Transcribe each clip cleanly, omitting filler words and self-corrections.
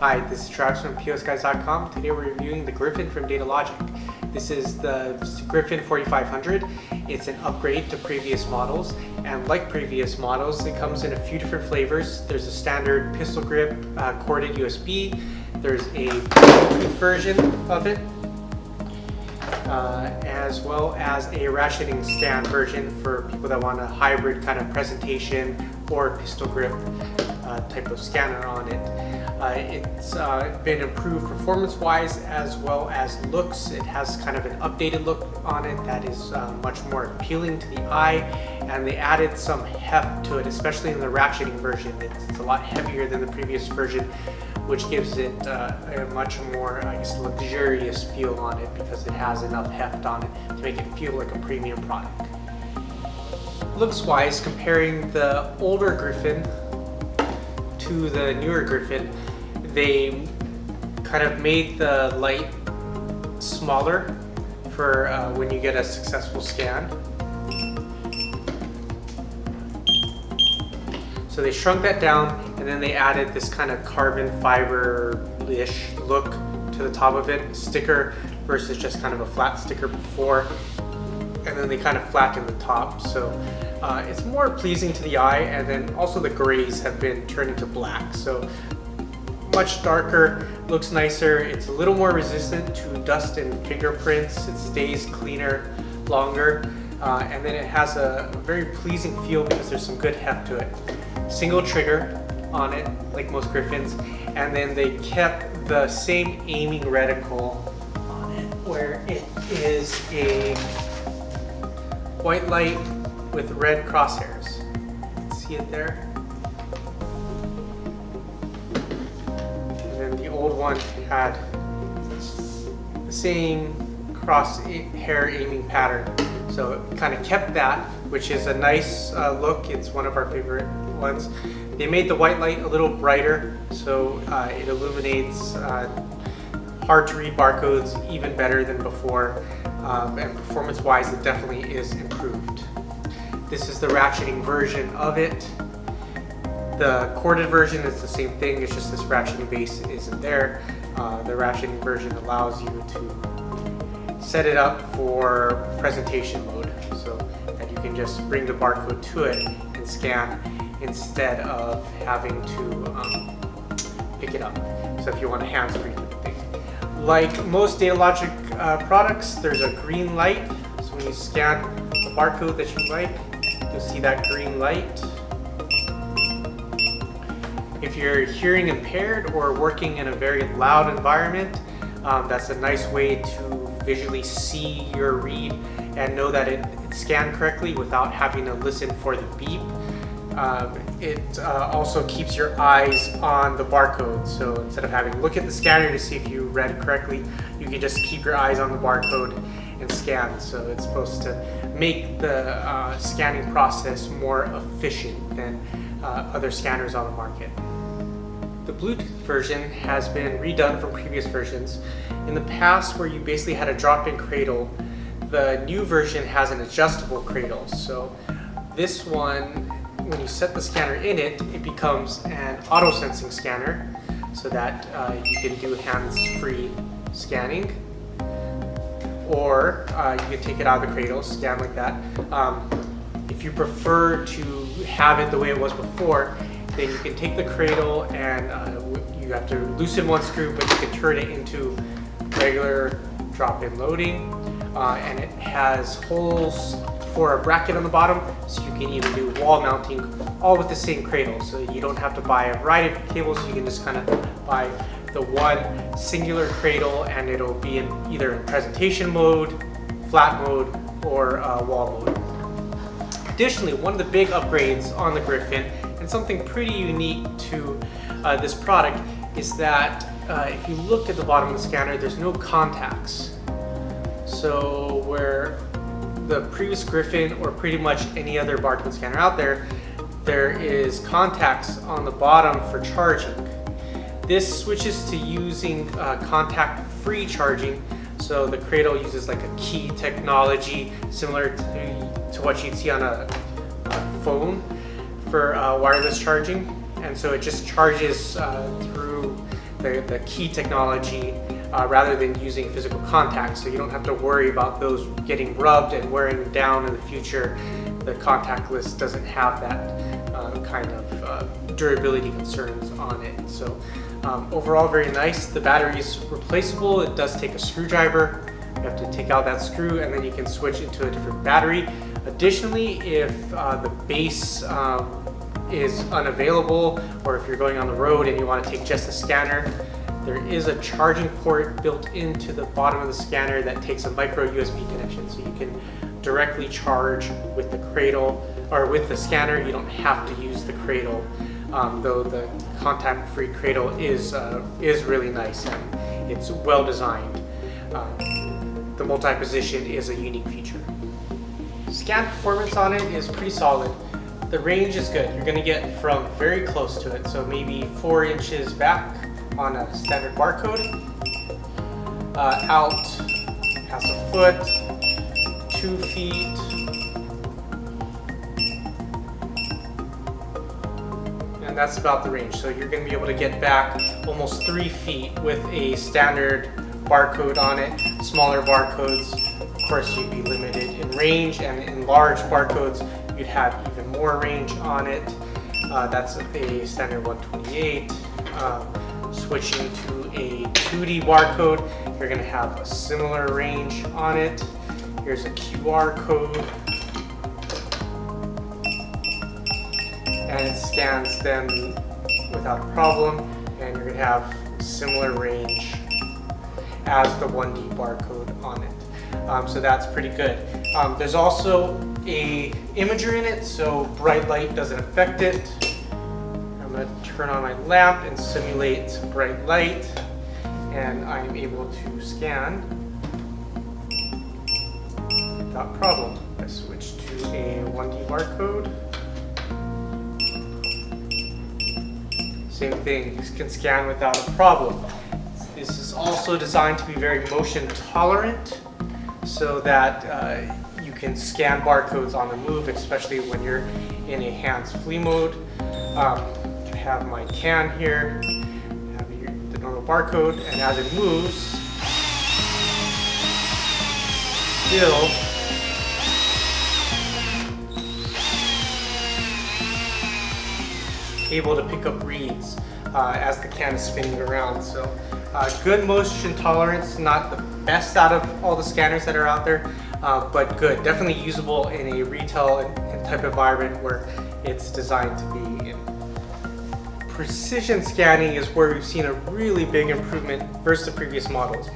Hi, this is Travis from POSGuys.com. Today we're reviewing the Gryphon from Datalogic. This is the Gryphon 4500. It's an upgrade to previous models, and like previous models, it comes in a few different flavors. There's a standard pistol grip corded USB. There's a Bluetooth version of it, as well as a ratcheting stand version for people that want a hybrid kind of presentation or pistol grip type of scanner on it. It's been improved performance-wise as well as looks. It has kind of an updated look on it that is much more appealing to the eye, and they added some heft to it, especially in the ratcheting version. It's a lot heavier than the previous version, which gives it a much more, I guess, luxurious feel on it because it has enough heft on it to make it feel like a premium product. Looks-wise, comparing the older Gryphon to the newer Gryphon, they kind of made the light smaller for when you get a successful scan. So they shrunk that down, and then they added this kind of carbon fiber-ish look to the top of it, sticker versus just kind of a flat sticker before, and then they kind of flattened the top. So it's more pleasing to the eye, and then also the grays have been turned into black. So much darker, looks nicer. It's a little more resistant to dust and fingerprints. It stays cleaner longer, and then it has a very pleasing feel because there's some good heft to it. Single trigger on it, like most Gryphons, and then they kept the same aiming reticle on it, where it is a white light with red crosshairs. See it there? And then the old one had the same crosshair aiming pattern. So it kind of kept that, which is a nice look. It's one of our favorite ones. They made the white light a little brighter, so it illuminates hard to read barcodes even better than before, and performance-wise it definitely is improved. This is the ratcheting version of it. The corded version is the same thing, it's just this ratcheting base isn't there. The ratcheting version allows you to set it up for presentation mode, so that you can just bring the barcode to it and scan instead of having to pick it up. So if you want a hands-free type of thing. Like most Datalogic products, there's a green light. So when you scan the barcode that you like, you'll see that green light. If you're hearing impaired or working in a very loud environment, that's a nice way to visually see your read and know that it scanned correctly without having to listen for the beep. It also keeps your eyes on the barcode, so instead of having to look at the scanner to see if you read correctly, you can just keep your eyes on the barcode and scan. So it's supposed to make the scanning process more efficient than other scanners on the market. The Bluetooth version has been redone from previous versions. In the past, where you basically had a drop-in cradle, the new version has an adjustable cradle. So this one, when you set the scanner in it, it becomes an auto-sensing scanner so that you can do hands-free scanning, or you can take it out of the cradle, scan like that. If you prefer to have it the way it was before, then you can take the cradle and you have to loosen one screw, but you can turn it into regular drop-in loading, and it has holes for a bracket on the bottom, so you can even do wall mounting all with the same cradle. So you don't have to buy a variety of cables, you can just kind of buy the one singular cradle, and it'll be in either in presentation mode, flat mode, or wall mode. Additionally, one of the big upgrades on the Gryphon, and something pretty unique to this product, is that if you look at the bottom of the scanner, there's no contacts. So where the previous Gryphon, or pretty much any other barcode scanner out there, there is contacts on the bottom for charging. This switches to using contact-free charging. So the cradle uses like a key technology similar to what you'd see on a phone for wireless charging, and so it just charges through the key technology rather than using physical contact. So you don't have to worry about those getting rubbed and wearing down in the future. The Contactless doesn't have that kind of durability concerns on it. So overall, very nice. The battery is replaceable. It does take a screwdriver. You have to take out that screw and then you can switch into a different battery. Additionally, if the base is unavailable, or if you're going on the road and you want to take just the scanner, there is a charging port built into the bottom of the scanner that takes a micro USB connection, so you can directly charge with the cradle or with the scanner. You don't have to use the cradle, though the contact-free cradle is really nice and it's well designed. The multi-position is a unique feature. Scan performance on it is pretty solid. The range is good. You're going to get from very close to it, so maybe 4 inches back on a standard barcode. Out has a foot, 2 feet, and that's about the range. So you're going to be able to get back almost 3 feet with a standard barcode on it. Smaller barcodes, of course, you'd be limited in range, and in large barcodes you'd have even more range on it. That's a standard 128. Switching to a 2D barcode, you're going to have a similar range on it. Here's a QR code, and it scans them without a problem, and you're going to have similar range as the 1D barcode on it. So that's pretty good. There's also a imager in it, so bright light doesn't affect it. I'm going to turn on my lamp and simulate bright light, and I'm able to scan without problem. I switch to a 1D barcode. Same thing, you can scan without a problem. This is also designed to be very motion tolerant, so that you can scan barcodes on the move, especially when you're in a hands-free mode. I have my can here, have the normal barcode, and as it moves, still able to pick up reads as the can is spinning around. So good motion tolerance, not the best out of all the scanners that are out there, but good. Definitely usable in a retail and type environment where it's designed to be in. Precision scanning is where we've seen a really big improvement versus the previous models.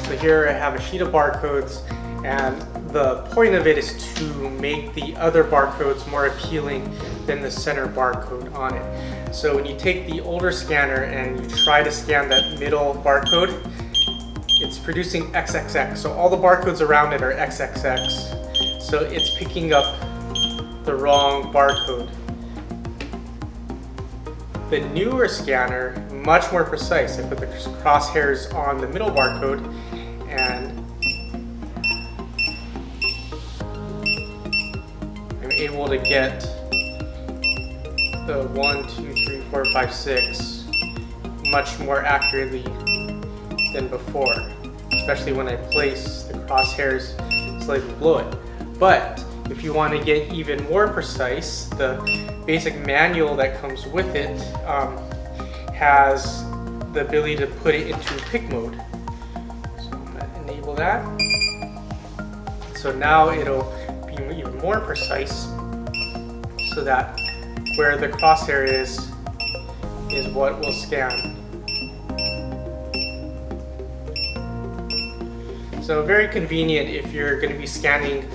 So here I have a sheet of barcodes, and the point of it is to make the other barcodes more appealing than the center barcode on it. So when you take the older scanner and you try to scan that middle barcode, it's producing XXX. So all the barcodes around it are XXX. So it's picking up the wrong barcode. The newer scanner, much more precise. I put the crosshairs on the middle barcode, and I'm able to get the 1, 2, 3, 4, 5, 6 much more accurately than before, especially when I place the crosshairs slightly below it. But if you want to get even more precise, the basic manual that comes with it has the ability to put it into pick mode. So I'm going to enable that. So now it'll be even more precise, so that where the crosshair is what will scan. So very convenient if you're going to be scanning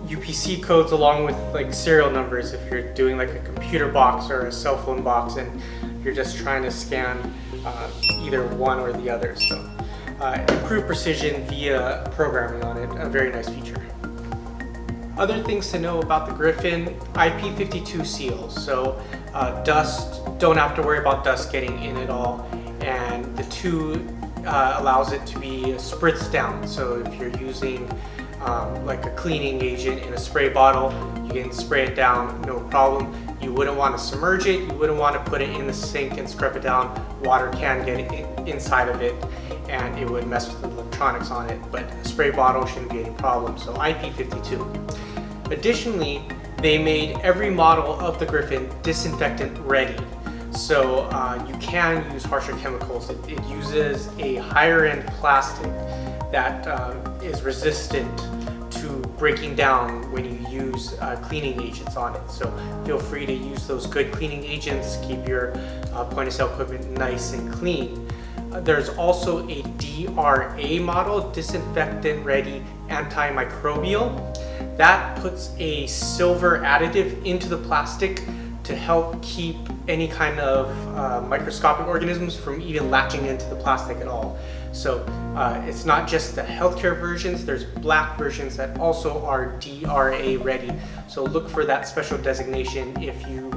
UPC codes along with like serial numbers, if you're doing like a computer box or a cell phone box and you're just trying to scan either one or the other. So improved precision via programming on it, a very nice feature. Other things to know about the Gryphon: IP52 seals, so don't have to worry about dust getting in at all, and the 2 allows it to be spritzed down. So if you're using like a cleaning agent in a spray bottle, you can spray it down, no problem. You wouldn't want to submerge it, you wouldn't want to put it in the sink and scrub it down. Water can get inside of it and it would mess with the electronics on it, but a spray bottle shouldn't be any problem, so IP52. Additionally, they made every model of the Gryphon disinfectant ready. So you can use harsher chemicals. It uses a higher end plastic that is resistant to breaking down when you use cleaning agents on it. So feel free to use those good cleaning agents, keep your point of sale equipment nice and clean. There's also a DRA model, disinfectant ready antimicrobial. That puts a silver additive into the plastic to help keep any kind of microscopic organisms from even latching into the plastic at all. So it's not just the healthcare versions, there's black versions that also are DRA ready. So look for that special designation if you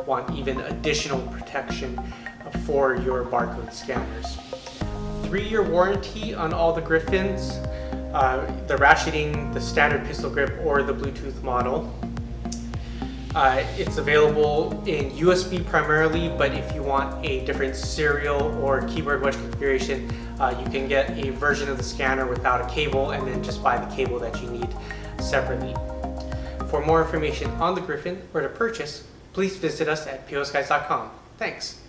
want even additional protection for your barcode scanners. 3-year warranty on all the Gryphons, the ratcheting, the standard pistol grip, or the Bluetooth model. It's available in USB primarily, but if you want a different serial or keyboard wedge configuration, you can get a version of the scanner without a cable and then just buy the cable that you need separately. For more information on the Gryphon or to purchase, please visit us at POSGuys.com. Thanks.